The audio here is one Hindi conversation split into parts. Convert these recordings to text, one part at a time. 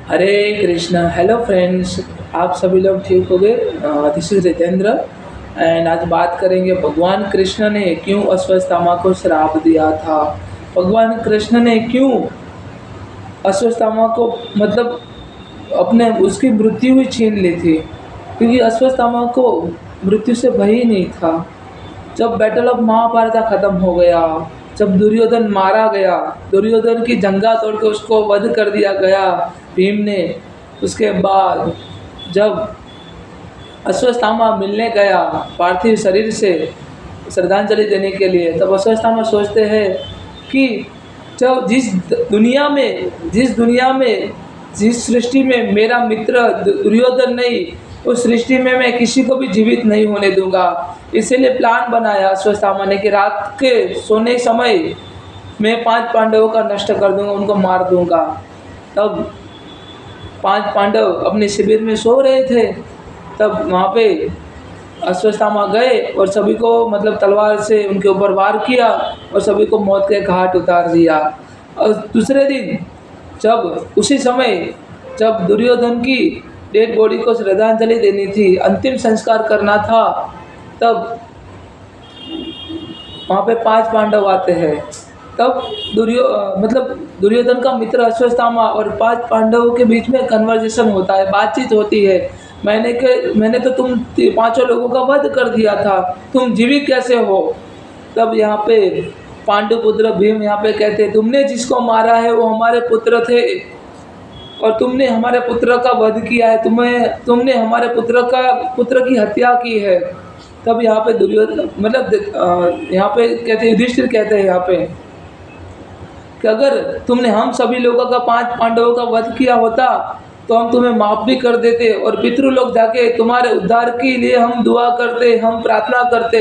हरे कृष्णा। हेलो फ्रेंड्स, आप सभी लोग ठीक हो गए। दिस इज रितेंद्र एंड आज बात करेंगे भगवान कृष्ण ने क्यों अश्वत्थामा को श्राप दिया था। भगवान कृष्ण ने क्यों अश्वत्थामा को मतलब अपने उसकी मृत्यु ही छीन ली थी, क्योंकि अश्वत्थामा को मृत्यु से भय ही नहीं था। जब बैटल ऑफ महाभारत खत्म हो गया, जब दुर्योधन मारा गया, दुर्योधन की जंगा तोड़ के उसको वध कर दिया गया भीम ने। उसके बाद जब अश्वत्थामा मिलने गया पार्थिव शरीर से श्रद्धांजलि देने के लिए, तब अश्वत्थामा सोचते हैं कि जब जिस दुनिया में जिस सृष्टि में मेरा मित्र दुर्योधन नहीं, उस सृष्टि में मैं किसी को भी जीवित नहीं होने दूंगा। इसीलिए प्लान बनाया अश्वत्थामा ने कि रात के सोने समय मैं 5 पांडवों का नष्ट कर दूंगा, उनको मार दूंगा। तब 5 पांडव अपने शिविर में सो रहे थे, तब वहाँ पे अश्वत्थामा गए और सभी को मतलब तलवार से उनके ऊपर वार किया और सभी को मौत के घाट उतार दिया। और दूसरे दिन जब उसी समय जब दुर्योधन की डेड बॉडी को श्रद्धांजलि देनी थी, अंतिम संस्कार करना था, तब वहाँ पे 5 पांडव आते हैं। तब दुर्योधन का मित्र अश्वत्थामा और 5 पांडवों के बीच में कन्वर्सेशन होता है, बातचीत होती है। मैंने तो तुम पांचों लोगों का वध कर दिया था, तुम जीवित कैसे हो। तब यहाँ पे पांडुपुत्र भीम यहाँ पे कहते हैं, तुमने जिसको मारा है वो हमारे पुत्र थे और तुमने हमारे पुत्र का वध किया है, तुमने हमारे पुत्र की हत्या की है। तब यहाँ पे दुर्योधन यहाँ पे कहते हैं, युधिष्ठिर कहते हैं यहाँ पे कि अगर तुमने हम सभी लोगों का 5 पांडवों का वध किया होता तो हम तुम्हें माफ भी कर देते और पितृलोक जाके तुम्हारे उद्धार के लिए हम दुआ करते, हम प्रार्थना करते।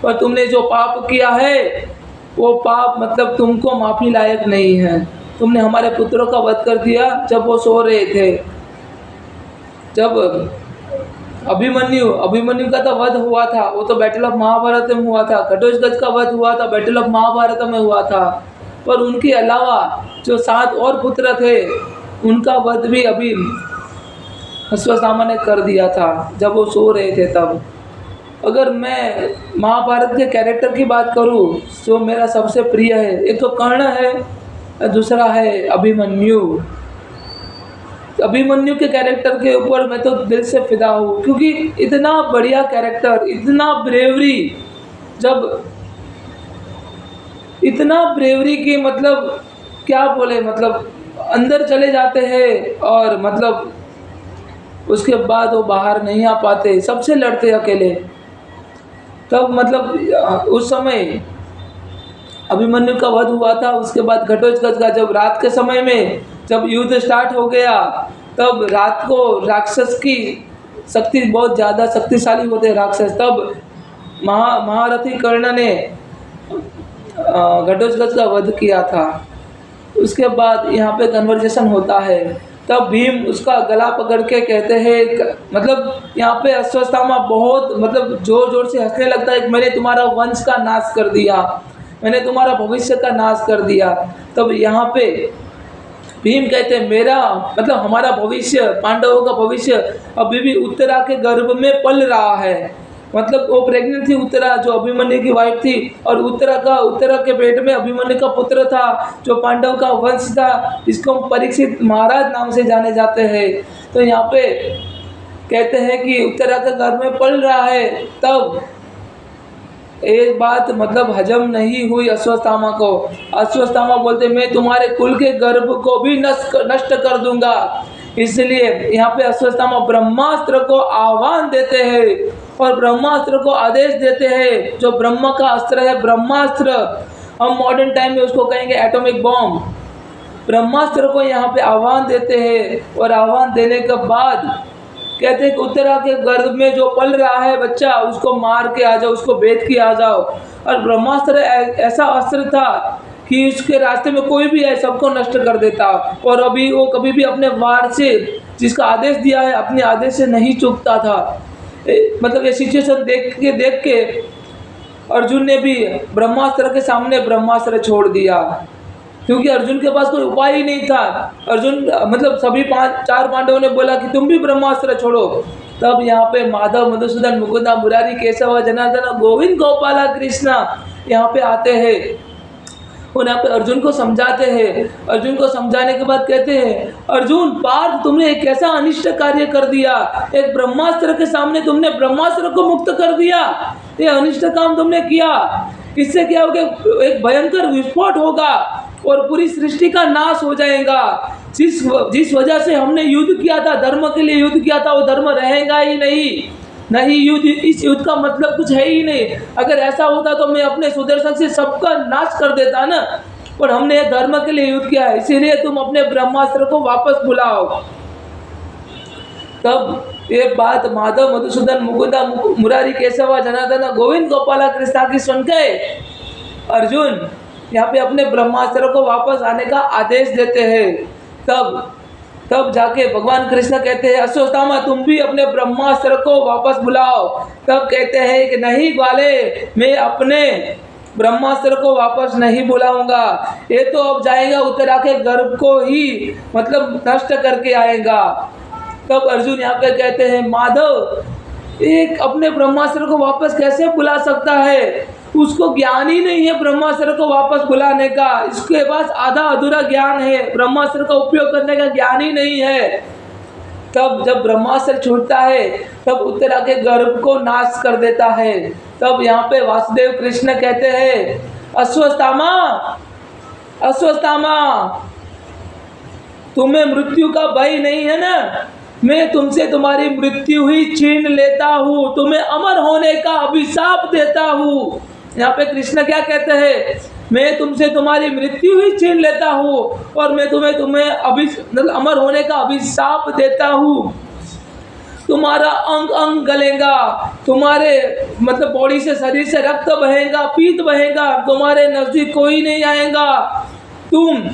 पर तुमने जो पाप किया है वो पाप मतलब तुमको माफी लायक नहीं है। तुमने हमारे पुत्रों का वध कर दिया जब वो सो रहे थे। जब अभिमन्यु का तो वध हुआ था, वो तो बैटल ऑफ महाभारत में हुआ था। घटोत्कच का वध हुआ था, बैटल ऑफ महाभारत में हुआ था। पर उनके अलावा जो 7 और पुत्र थे, उनका वध भी अभी अश्वत्थामा ने कर दिया था जब वो सो रहे थे। तब अगर मैं महाभारत के कैरेक्टर की बात करूं तो मेरा सबसे प्रिय है, एक तो कर्ण है, दूसरा है अभिमन्यु। अभिमन्यु के कैरेक्टर के ऊपर मैं तो दिल से फिदा हूँ, क्योंकि इतना बढ़िया कैरेक्टर, इतना ब्रेवरी की मतलब क्या बोले, मतलब अंदर चले जाते हैं और मतलब उसके बाद वो बाहर नहीं आ पाते, सबसे लड़ते अकेले। तब मतलब उस समय अभिमन्यु का वध हुआ था। उसके बाद घटोत्कच का जब रात के समय में जब युद्ध स्टार्ट हो गया, तब रात को राक्षस की शक्ति बहुत ज़्यादा शक्तिशाली होते हैं राक्षस। तब महारथी कर्ण ने घटोत्कच का वध किया था। उसके बाद यहाँ पे कन्वर्सेशन होता है, तब भीम उसका गला पकड़ के कहते हैं, मतलब यहाँ पे अश्वत्थामा बहुत मतलब जोर जोर से हंसने लगता है कि मैंने तुम्हारा वंश का नाश कर दिया, मैंने तुम्हारा भविष्य का नाश कर दिया। तब यहाँ पे भीम कहते हैं, मेरा मतलब हमारा भविष्य, पांडवों का भविष्य अभी भी उत्तरा के गर्भ में पल रहा है। मतलब वो प्रेग्नेंट थी उत्तरा, जो अभिमन्यु की वाइफ थी, और उत्तरा के पेट में अभिमन्यु का पुत्र था जो पांडव का वंश था, जिसको परीक्षित महाराज नाम से जाने जाते हैं। तो यहाँ पे कहते हैं कि उत्तरा के गर्भ में पल रहा है। तब एक बात मतलब हजम नहीं हुई अश्वत्थामा को। अश्वत्थामा बोलते, मैं तुम्हारे कुल के गर्भ को भी नष्ट कर दूंगा। इसलिए यहाँ पे अश्वत्थामा ब्रह्मास्त्र को आह्वान देते हैं और ब्रह्मास्त्र को आदेश देते हैं, जो ब्रह्म का अस्त्र है ब्रह्मास्त्र, हम मॉडर्न टाइम में उसको कहेंगे एटॉमिक बॉम्ब। ब्रह्मास्त्र को यहाँ पे आह्वान देते हैं और आह्वान देने के बाद कहते हैं कि उत्तरा के गर्भ में जो पल रहा है बच्चा, उसको मार के आ जाओ, उसको बेच के आ जाओ। और ब्रह्मास्त्र ऐसा अस्त्र था कि उसके रास्ते में कोई भी है सबको नष्ट कर देता, और अभी वो कभी भी अपने वार से, जिसका आदेश दिया है, अपने आदेश से नहीं चूकता था। मतलब ये सिचुएशन देख के अर्जुन ने भी ब्रह्मास्त्र के सामने ब्रह्मास्त्र छोड़ दिया। क्योंकि अर्जुन के पास कोई उपाय ही नहीं था। अर्जुन मतलब सभी चार पांडवों ने बोला कि तुम भी ब्रह्मास्त्र छोड़ो। तब यहाँ पे माधव, मधुसूदन, मुकुंदा, मुरारी, केशव, जनार्दन, गोविंद, गोपाला, कृष्णा यहाँ पे आते हैं और यहाँ पे अर्जुन को समझाते हैं। अर्जुन को समझाने के बाद कहते हैं, अर्जुन पार्थ तुमने एक ऐसा अनिष्ट कार्य कर दिया, एक ब्रह्मास्त्र के सामने तुमने ब्रह्मास्त्र को मुक्त कर दिया, ये अनिष्ट काम तुमने किया। इससे क्या होगा, एक भयंकर विस्फोट होगा और पूरी सृष्टि का नाश हो जाएगा। जिस वजह से हमने युद्ध किया था, धर्म के लिए युद्ध किया था, वो धर्म रहेगा ही नहीं युद्ध, इस युद्ध का मतलब कुछ है ही नहीं। अगर ऐसा होता तो मैं अपने सुदर्शन से सबका नाश कर देता ना, पर हमने धर्म के लिए युद्ध किया है, इसीलिए तुम अपने ब्रह्मास्त्र को वापस बुलाओ। तब ये बात माधव, मधुसूदन, मुकुंदा, मुरारी, केशव, जनार्दन, गोविंद, गोपाला, कृष्णा की सुन के अर्जुन यहाँ पे अपने ब्रह्मास्त्र को वापस आने का आदेश देते हैं। तब जाके भगवान कृष्ण कहते हैं, अश्वत्थामा तुम भी अपने ब्रह्मास्त्र को वापस बुलाओ। तब कहते हैं कि नहीं ग्वाले, मैं अपने ब्रह्मास्त्र को वापस नहीं बुलाऊंगा, ये तो अब जाएगा उत्तरा के गर्भ को ही मतलब नष्ट करके आएगा। तब अर्जुन यहाँ पे कहते हैं, माधव एक अपने ब्रह्मास्त्र को वापस कैसे बुला सकता है, उसको ज्ञान ही नहीं है ब्रह्मास्त्र को वापस बुलाने का, इसके पास आधा अधूरा ज्ञान है, ब्रह्मास्त्र का उपयोग करने का ज्ञान ही नहीं है। तब जब ब्रह्मास्त्र छूटता है तब उत्तरा के गर्भ को नाश कर देता है। तब यहाँ पे वासुदेव कृष्ण कहते हैं, अश्वत्थामा अश्वत्थामा तुम्हें मृत्यु का भय नहीं है ना, मैं तुमसे तुम्हारी मृत्यु ही छीन लेता हूँ, तुम्हें अमर होने का अभिशाप देता हूँ। यहाँ पे कृष्ण क्या कहते हैं, मैं तुमसे तुम्हारी मृत्यु ही छीन लेता हूँ और मैं तुम्हें अमर होने का अभिशाप देता हूँ। तुम्हारा अंग अंग गलेगा, तुम्हारे मतलब बॉडी से, शरीर से रक्त बहेगा, पीत बहेगा, तुम्हारे नजदीक कोई नहीं आएगा, तुम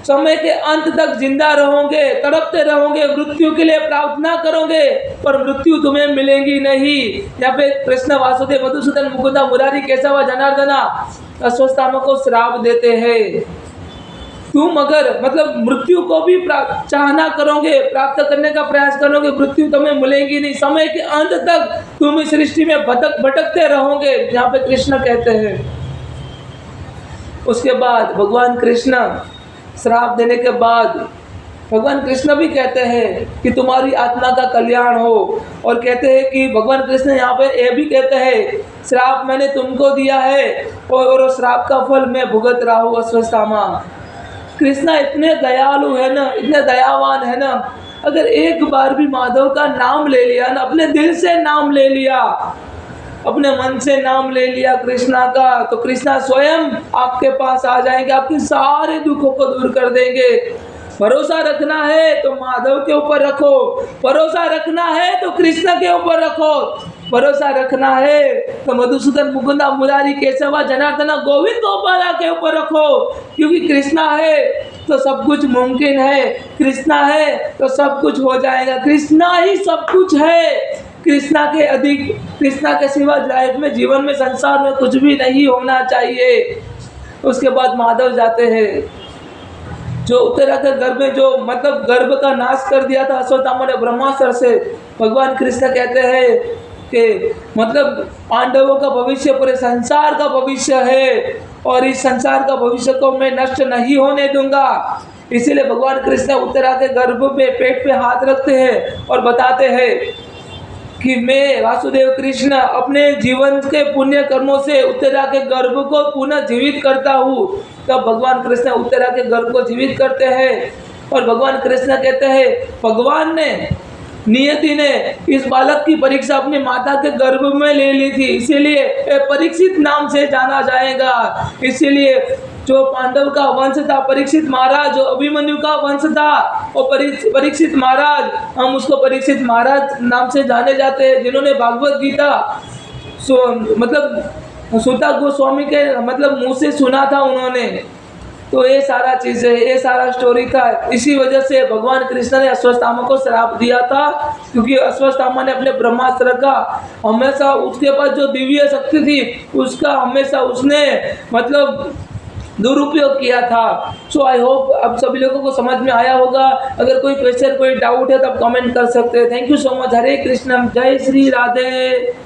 समय के अंत तक जिंदा रहोगे, तड़पते रहोगे, मृत्यु के लिए प्रार्थना करोगे पर मृत्यु तुम्हें मिलेगी नहीं। यहाँ पे कृष्ण वासुदेव, मधुसूदन, मुकुंदा, मुरारी, केशव, जनार्दना अश्वत्थामा को श्राप देते हैं, तुम अगर मतलब मृत्यु को भी चाहना करोगे, प्राप्त करने का प्रयास करोगे, मृत्यु तुम्हें मिलेगी नहीं, समय के अंत तक तुम इस सृष्टि में भटकते रहोगे, यहाँ पे कृष्ण कहते हैं। उसके बाद भगवान कृष्ण श्राप देने के बाद भगवान कृष्ण भी कहते हैं कि तुम्हारी आत्मा का कल्याण हो, और कहते हैं कि भगवान कृष्ण यहाँ पे ये भी कहते हैं, श्राप मैंने तुमको दिया है और श्राप का फल मैं भुगत रहा हूँ अश्वत्थामा। कृष्ण इतने दयालु है ना, इतने दयावान है ना, अगर एक बार भी माधव का नाम ले लिया ना, अपने दिल से नाम ले लिया, अपने मन से नाम ले लिया कृष्णा का, तो कृष्णा स्वयं आपके पास आ जाएंगे, आपके सारे दुखों को दूर कर देंगे। भरोसा रखना है तो माधव के ऊपर रखो, भरोसा रखना है तो कृष्ण के ऊपर रखो, भरोसा रखना है तो मधुसूदन, मुकुंदा, मुरारी, केशव, जनार्दन, गोविंद, गोपाला के ऊपर रखो, क्योंकि कृष्णा है तो सब कुछ मुमकिन है, कृष्णा है तो सब कुछ हो जाएगा, कृष्णा ही सब कुछ है। कृष्णा के अधिक, कृष्णा के सिवा लाइफ में, जीवन में, संसार में कुछ भी नहीं होना चाहिए। उसके बाद माधव जाते हैं, जो उत्तरा के गर्भ में जो मतलब गर्भ का नाश कर दिया था अश्वत्थामा ने ब्रह्मास्त्र से, भगवान कृष्ण कहते हैं कि मतलब पांडवों का भविष्य पूरे संसार का भविष्य है और इस संसार का भविष्य को मैं नष्ट नहीं होने दूंगा। इसीलिए भगवान कृष्ण उत्तरा के गर्भ में पेट पे हाथ रखते हैं और बताते हैं कि मैं वासुदेव कृष्ण अपने जीवन के पुण्य कर्मों से उत्तरा के गर्भ को पुनः जीवित करता हूँ। तब भगवान कृष्ण उत्तरा के गर्भ को जीवित करते हैं और भगवान कृष्ण कहते हैं, भगवान ने, नियति ने इस बालक की परीक्षा अपनी माता के गर्भ में ले ली थी, इसीलिए परीक्षित नाम से जाना जाएगा। इसीलिए जो पांडव का वंश था परीक्षित महाराज, जो अभिमन्यु का वंश था वो परीक्षित महाराज, हम उसको परीक्षित महाराज नाम से जाने जाते हैं, जिन्होंने भागवत गीता मतलब सुता गोस्वामी के मतलब मुंह से सुना था उन्होंने। तो ये सारा चीज़ है, ये सारा स्टोरी था। इसी वजह से भगवान कृष्ण ने अश्वत्थामा को श्राप दिया था, क्योंकि अश्वत्थामा ने अपने ब्रह्मास्त्र का हमेशा, उसके पास जो दिव्य शक्ति थी उसका हमेशा उसने मतलब दुरुपयोग किया था। सो आई होप अब सभी लोगों को समझ में आया होगा। अगर कोई क्वेश्चन कोई डाउट है तो आप कमेंट कर सकते हैं। Thank you so much. Hare Krishna, जय श्री राधे।